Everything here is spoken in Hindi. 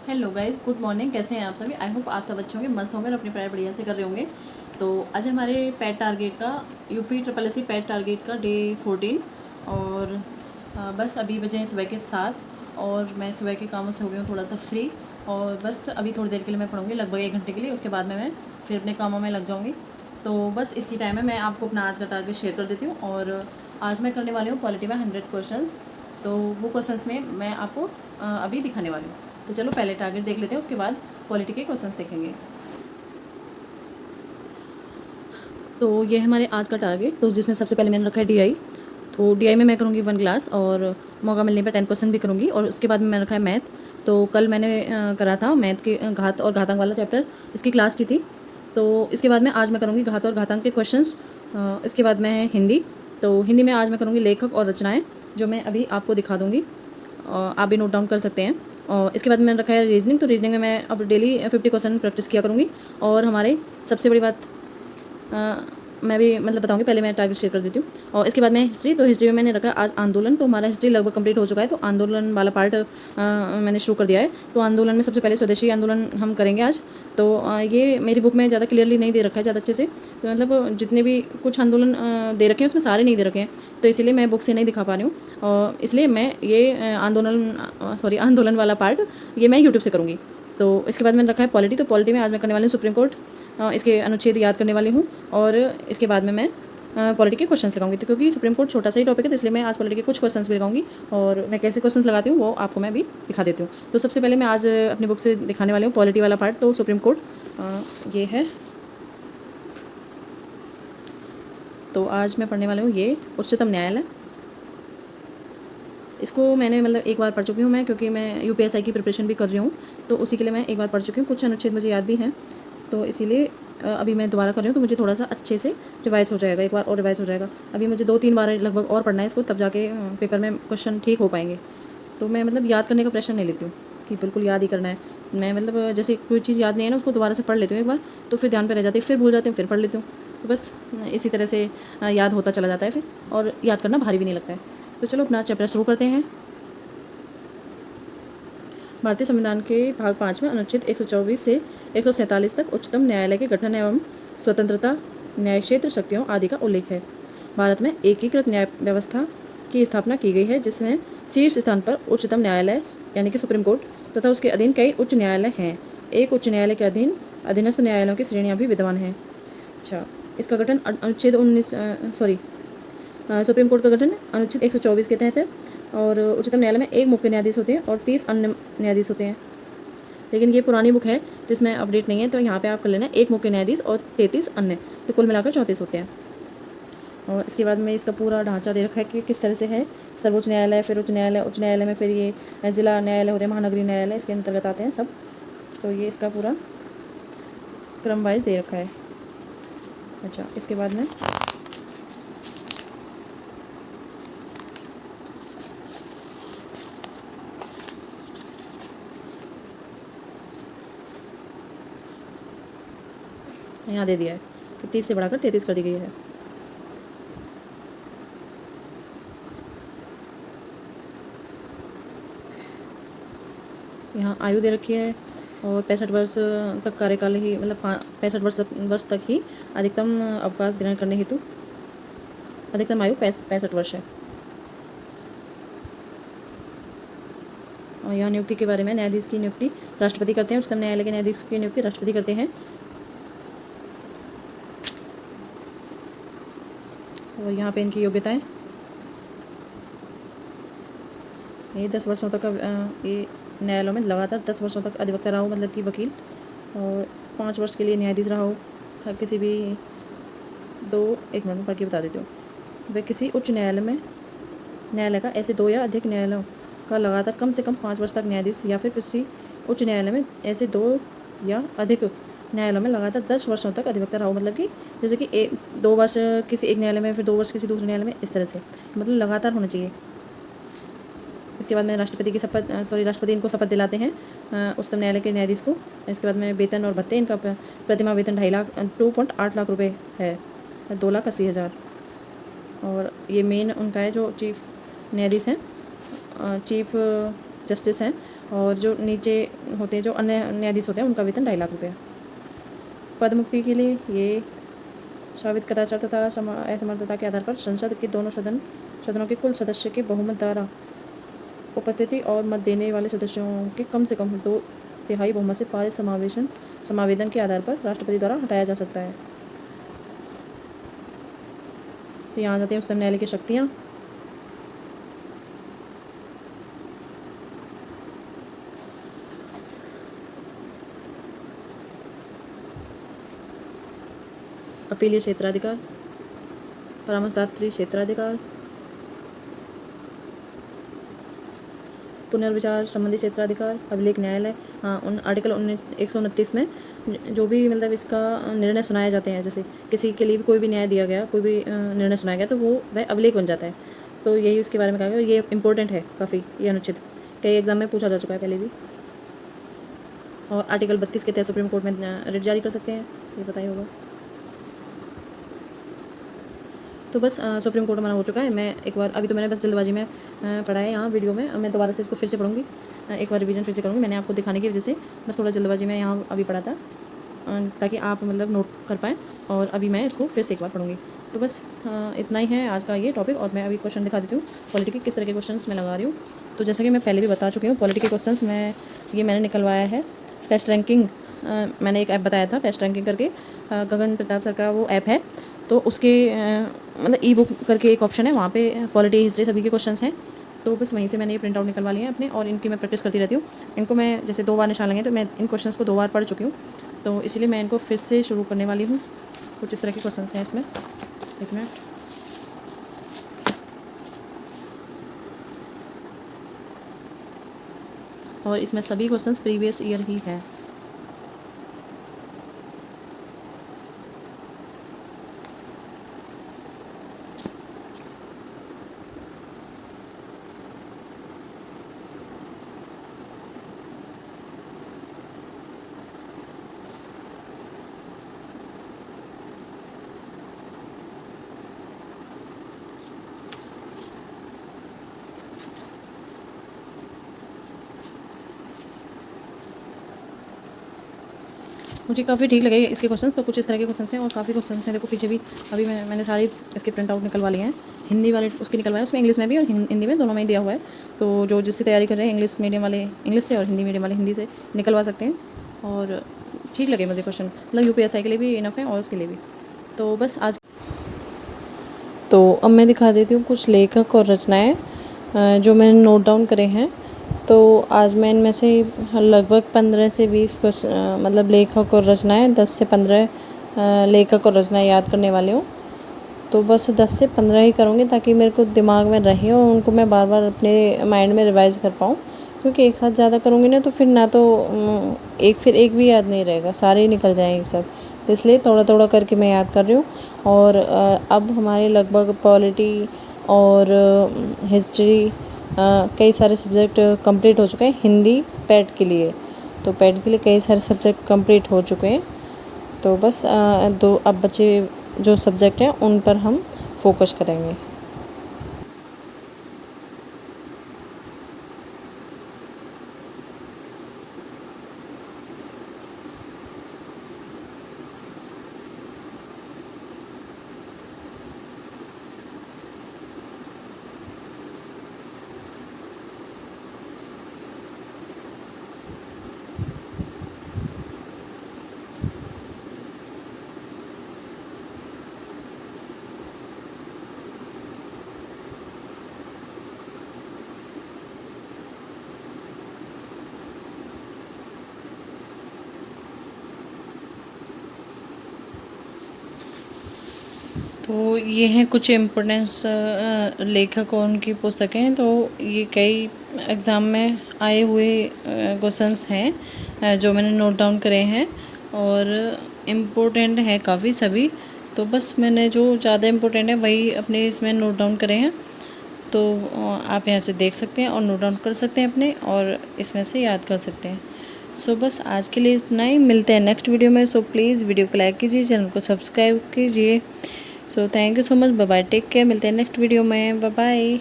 Hello guys, good morning. कैसे हैं आप सभी? आई होप आप सब अच्छे होंगे, मस्त होंगे और अपनी पढ़ाई बढ़िया से कर रहे होंगे। तो आज हमारे पैट टारगेट का UP triple S C PET target का डे 14 और बस अभी बजे हैं सुबह के 7 और मैं सुबह के कामों से हो गई हूँ थोड़ा सा फ्री। और बस अभी थोड़ी देर के लिए मैं पढ़ूँगी, लगभग 1 घंटे के लिए। उसके बाद में मैं फिर अपने कामों में लग जाऊँगी। तो बस इसी टाइम में मैं आपको अपना आज का टारगेट शेयर कर देती हूँ। और आज मैं करने वाली हूँ पॉलिटी में 100 क्वेश्चंस। तो वो क्वेश्चंस में मैं आपको अभी दिखाने वाली हूँ। तो चलो पहले टारगेट देख लेते हैं, उसके बाद पॉलिटी के क्वेश्चंस देखेंगे। तो ये है हमारे आज का टारगेट, तो जिसमें सबसे पहले मैंने रखा है डीआई। तो डीआई में मैं करूँगी 1 क्लास और मौका मिलने पर 10 क्वेश्चन भी करूँगी। और उसके बाद में मैंने रखा है मैथ। तो कल मैंने करा था मैथ के घात और घातांक वाला चैप्टर, इसकी क्लास की थी। तो इसके बाद में आज मैं करूँगी घात और घातांक के क्वेश्चंस। इसके बाद में है हिंदी। तो हिंदी में आज मैं करूँगी लेखक और रचनाएँ, जो मैं अभी आपको दिखा दूँगी। आप भी नोट डाउन कर सकते हैं। और इसके बाद मैंने रखा है रीजनिंग। तो रीजनिंग में मैं अब डेली 50% प्रैक्टिस किया करूँगी। और हमारे सबसे बड़ी बात मैं भी मतलब बताऊंगी, पहले मैं टारगेट शेयर कर देती हूँ। और इसके बाद में हिस्ट्री। तो हिस्ट्री में मैंने रखा आज आंदोलन। तो हमारा हिस्ट्री लगभग कंप्लीट हो चुका है, तो आंदोलन वाला पार्ट मैंने शुरू कर दिया है। तो आंदोलन में सबसे पहले स्वदेशी आंदोलन हम करेंगे आज। तो ये मेरी बुक में ज़्यादा क्लियरली नहीं दे रखा है ज़्यादा अच्छे से, तो मतलब जितने भी कुछ आंदोलन दे रखे हैं उसमें सारे नहीं दे रखे हैं, तो इसीलिए मैं बुक से नहीं दिखा पा रही हूँ। और इसलिए मैं ये आंदोलन वाला पार्ट ये मैं यूट्यूब से करूँगी। तो इसके बाद मैंने रखा है पॉलिटी। तो पॉलिटी में आज मैं करने वाली हूँ सुप्रीम कोर्ट, इसके अनुच्छेद याद करने वाली हूँ। और इसके बाद में मैं पॉलिटी के क्वेश्चंस लगाऊंगी। तो क्योंकि सुप्रीम कोर्ट छोटा सा ही टॉपिक है, तो इसलिए मैं आज पॉलिटी के कुछ क्वेश्चंस भी लगाऊंगी। और मैं कैसे क्वेश्चंस लगाती हूँ वो आपको मैं भी दिखा देती हूँ। तो सबसे पहले मैं आज अपनी बुक से दिखाने वाली हूँ पॉलिटी वाला पार्ट। तो सुप्रीम कोर्ट ये है। तो आज मैं पढ़ने वाली हूँ ये उच्चतम न्यायालय। इसको मैंने मतलब एक बार पढ़ चुकी हूँ मैं, क्योंकि मैं यूपीएसआई की प्रिपरेशन भी कर रही हूँ, तो उसी के लिए मैं एक बार पढ़ चुकी हूँ। कुछ अनुच्छेद मुझे याद भी हैं, तो इसीलिए अभी मैं दोबारा कर रही हूँ, तो मुझे थोड़ा सा अच्छे से रिवाइज हो जाएगा, एक बार और रिवाइज हो जाएगा। अभी मुझे 2-3 बार लगभग और पढ़ना है इसको, तब जाके पेपर में क्वेश्चन ठीक हो पाएंगे। तो मैं मतलब याद करने का प्रेशर नहीं लेती हूँ कि बिल्कुल याद ही करना है। मैं मतलब जैसे कोई चीज़ याद नहीं है ना, उसको दोबारा से पढ़ लेती हूँ एक बार, तो फिर ध्यान पे रह जाती है, फिर भूल जाती हूँ, फिर पढ़ लेती हूँ। तो बस इसी तरह से याद होता चला जाता है फिर, और याद करना भारी भी नहीं लगता है। तो चलो अपना चैप्टर शुरू करते हैं। भारतीय संविधान के भाग 5 में अनुच्छेद 124 से 147 तक उच्चतम न्यायालय के गठन एवं स्वतंत्रता, न्याय क्षेत्र, शक्तियों आदि का उल्लेख है। भारत में एकीकृत न्याय व्यवस्था की स्थापना की गई है, जिसमें शीर्ष स्थान पर उच्चतम न्यायालय यानी कि सुप्रीम कोर्ट तथा उसके अधीन कई उच्च न्यायालय हैं। एक उच्च न्यायालय के अधीन अधीनस्थ न्यायालयों की श्रेणियाँ भी विद्यमान हैं। अच्छा, इसका गठन अनुच्छेद 19 सुप्रीम कोर्ट का गठन अनुच्छेद 124 के तहत है। और उच्चतम न्यायालय में एक मुख्य न्यायाधीश होते हैं और 30 अन्य न्यायाधीश होते हैं। लेकिन ये पुरानी बुक है, तो इसमें अपडेट नहीं है, तो यहाँ पे आप कर लेना एक मुख्य न्यायाधीश और 33 अन्य, तो कुल मिलाकर 34 होते हैं। और इसके बाद में इसका पूरा ढांचा दे रखा है कि किस तरह से है। सर्वोच्च न्यायालय, फिर उच्च न्यायालय में फिर ये जिला न्यायालय होते हैं, महानगरीय न्यायालय इसके अंतर्गत आते हैं सब। तो ये इसका पूरा क्रम वाइज दे रखा है। अच्छा, इसके बाद में यहाँ दे दिया है कि 30 से बढ़ाकर 33 कर दी गई है। यहाँ आयु दे रखी है और 65 वर्ष तक कार्यकाल ही, मतलब 65 वर्ष तक ही अधिकतम अवकाश ग्रहण करने हेतु अधिकतम आयु 65 वर्ष है। और यहाँ नियुक्ति के बारे में, न्यायाधीश की नियुक्ति राष्ट्रपति करते हैं। उच्चतम न्यायालय के न्यायाधीश की नियुक्ति राष्ट्रपति करते हैं। और यहाँ पे इनकी योग्यताएं, ये 10 वर्षों तक ये न्यायालयों में लगातार 10 वर्षों तक अधिवक्ता रहा हो, मतलब कि वकील, और 5 वर्ष के लिए न्यायाधीश रहा हो। किसी भी एक मिनट में पढ़ के बता देती हूँ। वह किसी उच्च न्यायालय का ऐसे 2 या अधिक न्यायालयों का लगातार कम से कम 5 वर्ष तक न्यायाधीश, या फिर किसी उच्च न्यायालय में ऐसे 2 या अधिक न्यायालयों में लगातार 10 वर्षों तक अधिवक्ता रहा हो, मतलब कि जैसे कि 2 वर्ष किसी एक न्यायालय में, फिर 2 वर्ष किसी दूसरे न्यायालय में, इस तरह से मतलब लगातार होना चाहिए। इसके बाद में राष्ट्रपति इनको शपथ दिलाते हैं, उच्चतम न्यायालय के न्यायाधीश को। इसके बाद में वेतन और भत्ते, इनका प्रतिमाह वेतन 2.8 लाख रुपये है, 2,80,000। और ये मेन उनका है जो चीफ न्यायाधीश हैं, चीफ जस्टिस हैं, और जो नीचे होते हैं जो अन्य न्यायाधीश होते हैं उनका वेतन 2.5 लाख रुपये। पद मुक्ति के लिए ये साबित कदाचार तथा असमर्थता के आधार पर संसद के दोनों सदनों के कुल सदस्य के बहुमत द्वारा उपस्थिति और मत देने वाले सदस्यों के कम से कम 2/3 बहुमत से पारित समावेदन के आधार पर राष्ट्रपति द्वारा हटाया जा सकता है। तो यहाँ जाते हैं उच्चतम न्यायालय की शक्तियाँ। अपीलीय क्षेत्राधिकार, परामर्शदात्री क्षेत्राधिकार, पुनर्विचार संबंधी क्षेत्राधिकार, अभिलेख न्यायालय। हाँ, उन आर्टिकल 129 में जो भी मतलब इसका निर्णय सुनाए जाते हैं, जैसे किसी के लिए भी कोई भी न्याय दिया गया, कोई भी निर्णय सुनाया गया, तो वो वह अभिलेख बन जाता है। तो यही उसके बारे में कहा गया। ये इम्पोर्टेंट है काफ़ी, ये अनुच्छेद कई एग्जाम में पूछा जा चुका है पहले भी। और आर्टिकल 32 के तहत सुप्रीम कोर्ट में रिट जारी कर सकते हैं, ये पता ही होगा। तो बस सुप्रीम कोर्ट मना हो चुका है। मैं एक बार, अभी तो मैंने बस जल्दबाजी में पढ़ा है यहाँ वीडियो में, मैं दोबारा से इसको फिर से पढ़ूंगी, एक बार रिवीजन फिर से करूँगी। मैंने आपको दिखाने की वजह से बस थोड़ा जल्दबाजी में यहाँ अभी पढ़ा था, ताकि आप मतलब नोट कर पाएँ। और अभी मैं इसको फिर से एक बार पढ़ूँगी। तो बस इतना ही है आज का ये टॉपिक। और मैं अभी क्वेश्चन दिखा देती हूँ पॉलिटी के, किस तरह के क्वेश्चन मैं लगा रही हूँ। तो जैसा कि मैं पहले भी बता चुकी हूँ, पॉलिटी के क्वेश्चन मैंने निकलवाया है टेस्ट रैंकिंग। मैंने एक ऐप बताया था टेस्ट रैंकिंग करके, गगन प्रताप सर का वो ऐप है। तो उसके मतलब ई बुक करके एक ऑप्शन है, वहाँ पे पॉलिटी हिस्ट्री सभी के क्वेश्चंस हैं। तो बस वहीं से मैंने ये प्रिंट आउट निकलवा लिए हैं अपने, और इनकी मैं प्रैक्टिस करती रहती हूँ। इनको मैं जैसे 2 बार निशान लगे, तो मैं इन क्वेश्चंस को 2 बार पढ़ चुकी हूँ, तो इसीलिए मैं इनको फिर से शुरू करने वाली हूँ। कुछ इस तरह के क्वेश्चंस हैं इसमें। एक मिनट। और इसमें सभी क्वेश्चंस प्रीवियस ईयर ही हैं। मुझे काफ़ी ठीक लगे इसके क्वेश्चंस। तो कुछ इस तरह के क्वेश्चंस हैं, और काफ़ी क्वेश्चंस हैं। देखो पीछे भी अभी मैंने सारे इसके प्रिंट आउट निकलवा लिए हैं। हिंदी वाले उसके निकलवाए, उसमें इंग्लिश में भी और हिंदी में, दोनों में ही दिया हुआ है। तो जो जिससे तैयारी कर रहे हैं, इंग्लिश मीडियम वाले इंग्लिश से और हिंदी मीडियम वाले हिंदी से निकलवा सकते हैं। और ठीक लगे मुझे क्वेश्चन, मतलब UPSI के लिए भी इनफ है और उसके लिए भी। तो बस आज तो अब मैं दिखा देती हूँ कुछ लेखक और रचनाएँ जो मैंने नोट डाउन करे हैं। तो आज मैं इनमें से लगभग 15 से 20 क्वेश्चन, मतलब लेखक और रचनाएँ 10 से 15 लेखक और रचनाएँ याद करने वाली हूँ। तो बस 10 से 15 ही करूँगी, ताकि मेरे को दिमाग में रहे और उनको मैं बार बार अपने माइंड में रिवाइज कर पाऊँ। क्योंकि एक साथ ज़्यादा करूँगी ना, तो फिर ना तो एक भी याद नहीं रहेगा, सारे ही निकल जाएँ एक साथ। तो इसलिए थोड़ा थोड़ा करके मैं याद कर रही हूँ। और अब हमारे लगभग पॉलिटी और हिस्ट्री, कई सारे सब्जेक्ट कंप्लीट हो चुके हैं। हिंदी पैट के लिए, तो पैट के लिए कई सारे सब्जेक्ट कंप्लीट हो चुके हैं। तो बस अब बचे जो सब्जेक्ट हैं उन पर हम फोकस करेंगे। तो ये हैं कुछ इम्पोर्टेंस लेखक और उनकी पुस्तकें। तो ये कई एग्ज़ाम में आए हुए क्वेश्चंस हैं जो मैंने नोट डाउन करे हैं, और इम्पोर्टेंट है काफ़ी सभी। तो बस मैंने जो ज़्यादा इम्पोर्टेंट है वही अपने इसमें नोट डाउन करे हैं। तो आप यहाँ से देख सकते हैं और नोट डाउन कर सकते हैं अपने, और इसमें से याद कर सकते हैं। सो बस आज के लिए इतना ही। मिलते हैं नेक्स्ट वीडियो में। सो प्लीज़ वीडियो को लाइक कीजिए, चैनल को सब्सक्राइब कीजिए। So thank you so much, bye bye, take care. मिलते हैं नेक्स्ट वीडियो में, बाय बाय।